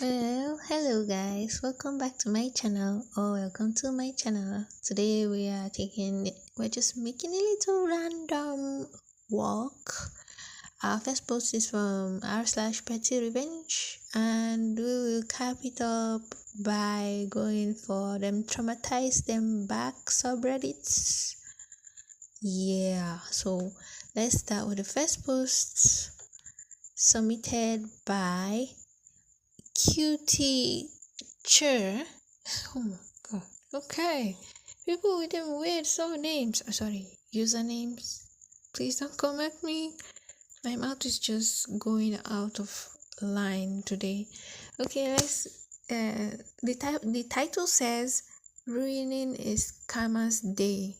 Well, hello guys, welcome back to my channel or welcome to my channel. Today we're just making a little random walk. Our first post is from r/petty and we will cap it up by going for them traumatize them back subreddits. Yeah, so let's start with the first post submitted by Qtchr. Oh my god. Okay. People with them weird names. Usernames. Please don't come at me. My mouth is just going out of line today. Okay, let's the title says ruining is Karma's day.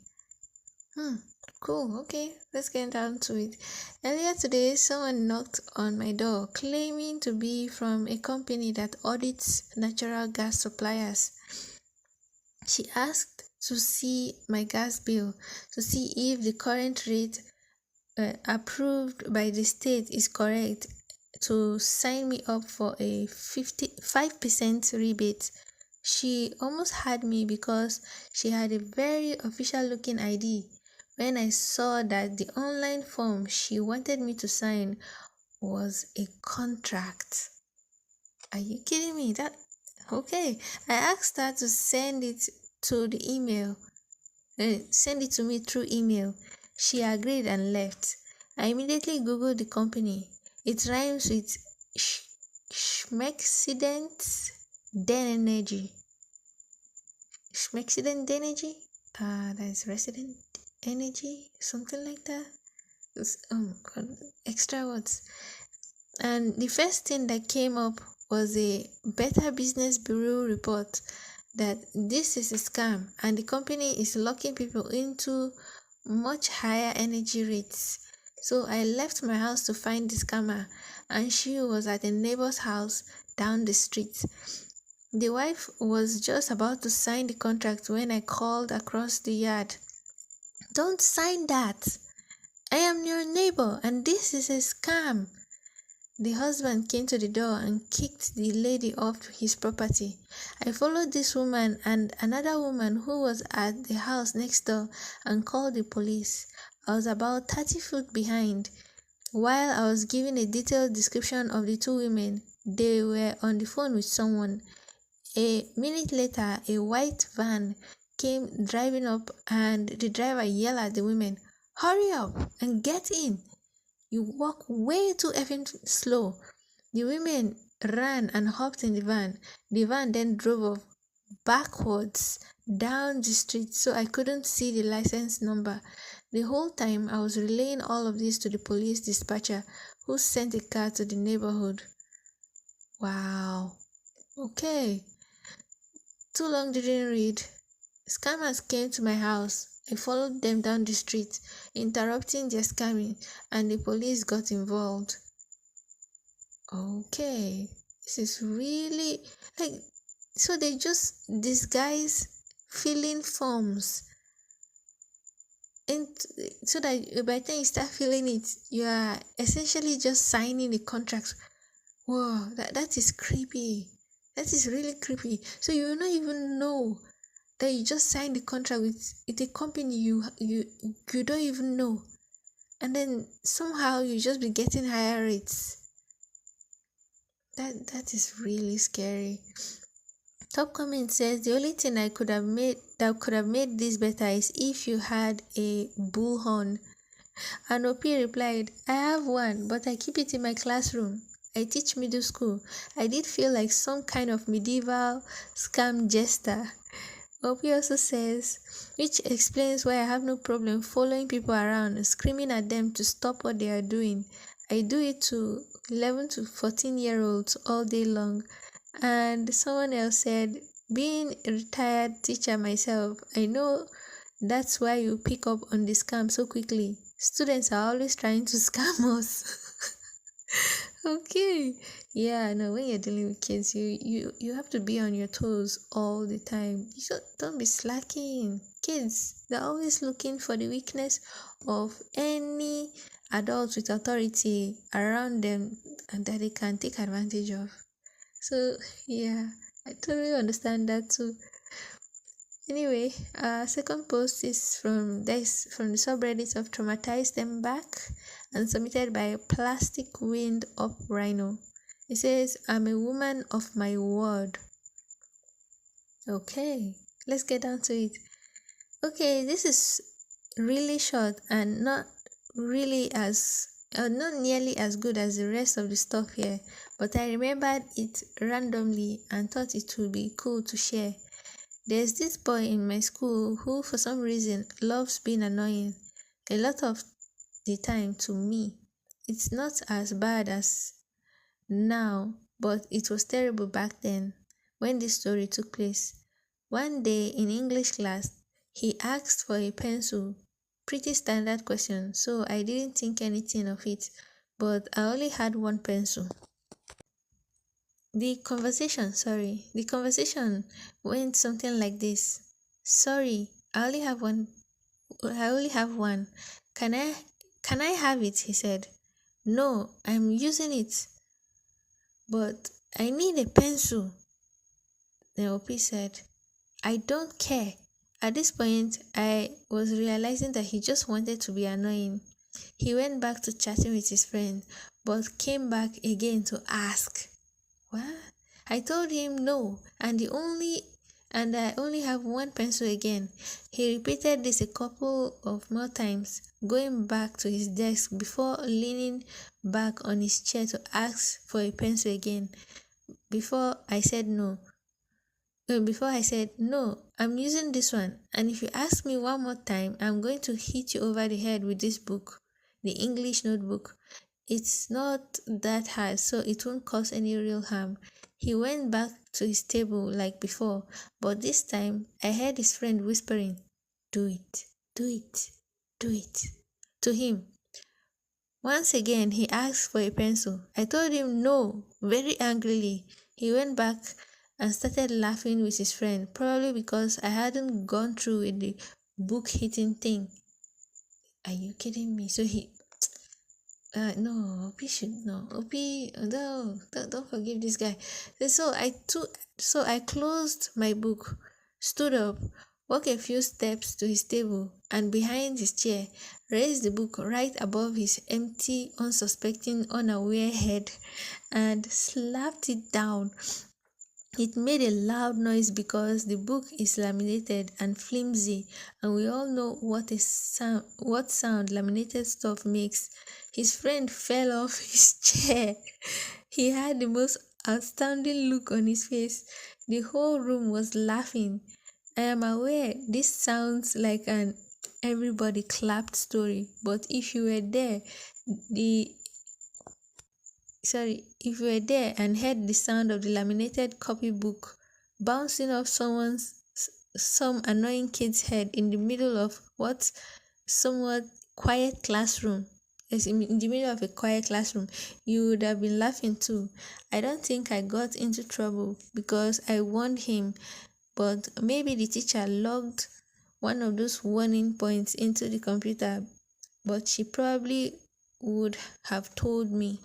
Cool, okay, let's get down to it. Earlier today, someone knocked on my door claiming to be from a company that audits natural gas suppliers. She asked to see my gas bill to see if the current rate approved by the state is correct, to sign me up for a 5% rebate. She almost had me because she had a very official looking ID. When I saw that the online form she wanted me to sign was a contract. Are you kidding me? Okay. I asked her to send it to the email. Send it to me through email. She agreed and left. I immediately googled the company. It rhymes with Schmexident Energy. Schmexident Energy? That is resident energy, something like that. Oh god, extra words. And the first thing that came up was a Better Business Bureau report that this is a scam and the company is locking people into much higher energy rates. So I left my house to find the scammer, and she was at a neighbor's house down the street. The wife was just about to sign the contract when I called across the yard. Don't sign that. I am your neighbor and this is a scam. The husband came to the door and kicked the lady off his property. I followed this woman and another woman who was at the house next door and called the police. I was about 30 feet behind. While I was giving a detailed description of the two women, they were on the phone with someone. A minute later, a white van came driving up and the driver yelled at the women, "Hurry up and get in. You walk way too effing slow." The women ran and hopped in the van. The van then drove off backwards down the street so I couldn't see the license number. The whole time I was relaying all of this to the police dispatcher who sent a car to the neighborhood. Wow. Okay. Too long didn't read. Scammers came to my house. I followed them down the street, interrupting their scamming, and the police got involved. Okay, this is really so they just disguise filling forms, and so that by the time you start filling it, you are essentially just signing the contract. Whoa, that is creepy. That is really creepy. So you will not even know that you just signed the contract with a company you don't even know, and then somehow you just be getting higher rates. That is really scary. Top comment says the only thing that could have made this better is if you had a bullhorn. And OP replied, "I have one, but I keep it in my classroom. I teach middle school. I did feel like some kind of medieval scam jester." OP also says, which explains why I have no problem following people around and screaming at them to stop what they are doing. I do it to 11 to 14-year-olds all day long. And someone else said, being a retired teacher myself, I know that's why you pick up on the scam so quickly. Students are always trying to scam us. Okay. Yeah, no, when you're dealing with kids, you have to be on your toes all the time. You don't be slacking. Kids, they're always looking for the weakness of any adult with authority around them and that they can take advantage of. So yeah, I totally understand that too. Anyway, second post is from the subreddit of Traumertize Them Back and submitted by PlasticWindUprino. It says, I'm a woman of my word. Okay, let's get down to it. Okay, this is really short and not nearly as good as the rest of the stuff here, but I remembered it randomly and thought it would be cool to share. There's this boy in my school who, for some reason, loves being annoying a lot of the time to me. It's not as bad as now, but it was terrible back then when this story took place. One day in English class, he asked for a pencil. Pretty standard question, so I didn't think anything of it, but I only had one pencil. The conversation went something like this. Sorry, I only have one. Can I can I have it? He said. No, I'm using it, but I need a pencil. The OP said. I don't care. At this point, I was realizing that he just wanted to be annoying. He went back to chatting with his friend, but came back again to ask. What? I told him no, and I only have one pencil again. He repeated this a couple of more times, going back to his desk before leaning back on his chair to ask for a pencil again. Before I said no. Before I said, no, I'm using this one. And if you ask me one more time, I'm going to hit you over the head with this book, the English notebook. It's not that hard, so it won't cause any real harm. He went back to his table like before, but this time I heard his friend whispering, do it, do it, do it, to him. Once again, he asked for a pencil. I told him no, very angrily. He went back and started laughing with his friend, probably because I hadn't gone through with the book hitting thing. Are you kidding me? So no, OP should no. OP, no, don't forgive this guy. So I closed my book, stood up, walked a few steps to his table and behind his chair, raised the book right above his empty, unsuspecting, unaware head, and slapped it down. It made a loud noise because the book is laminated and flimsy, and we all know what sound laminated stuff makes. His friend fell off his chair. He had the most astounding look on his face. The whole room was laughing. I am aware this sounds like an everybody clapped story, but if you were there, the if you were there and heard the sound of the laminated copybook bouncing off some annoying kid's head in the middle of what somewhat quiet classroom, as in the middle of a quiet classroom, you would have been laughing too. I don't think I got into trouble because I warned him, but maybe the teacher logged one of those warning points into the computer, but she probably would have told me.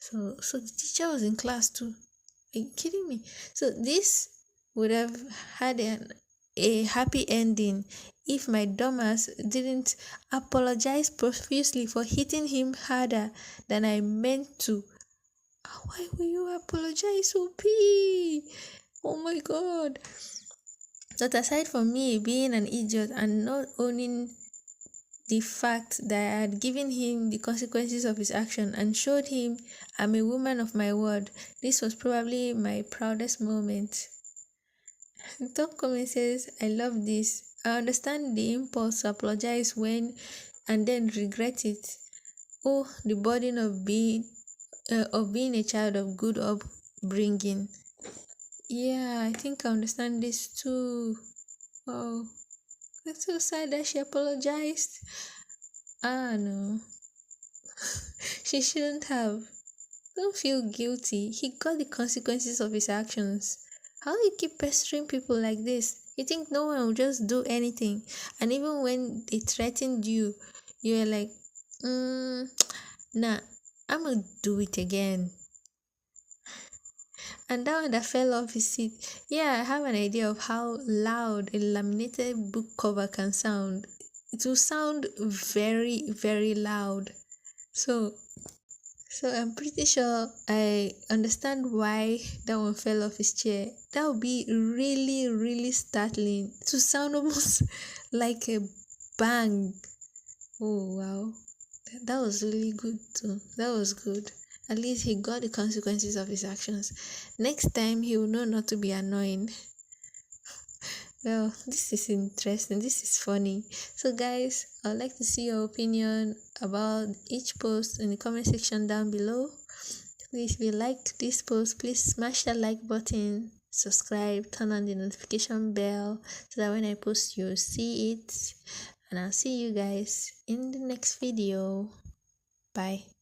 So the teacher was in class too. Are you kidding me? So this would have had a happy ending if my dumbass didn't apologize profusely for hitting him harder than I meant to. Why will you apologize, OP? Oh my god. But aside from me being an idiot and not owning the fact that I had given him the consequences of his action and showed him I'm a woman of my word, this was probably my proudest moment. The top comment says, I love this. I understand the impulse to apologize when and then regret it. Oh, the burden of being a child of good upbringing. Yeah, I think I understand this too. Oh, that's so sad that she apologized. No. She shouldn't have. Don't feel guilty. He got the consequences of his actions. How do you keep pestering people like this? You think no one will just do anything? And even when they threatened you, you're like, nah, I'm gonna do it again. And that one that fell off his seat. Yeah, I have an idea of how loud a laminated book cover can sound. It will sound very, very loud. So, so I'm pretty sure I understand why that one fell off his chair. That would be really, really startling. To sound almost like a bang. Oh wow. That was really good too. That was good. At least he got the consequences of his actions. Next time he will know not to be annoying. Well, this is interesting. This is funny. So guys, I'd like to see your opinion about each post in the comment section down below. Please, if you liked this post, please smash that like button, subscribe, turn on the notification bell so that when I post you'll see it. And I'll see you guys in the next video. Bye.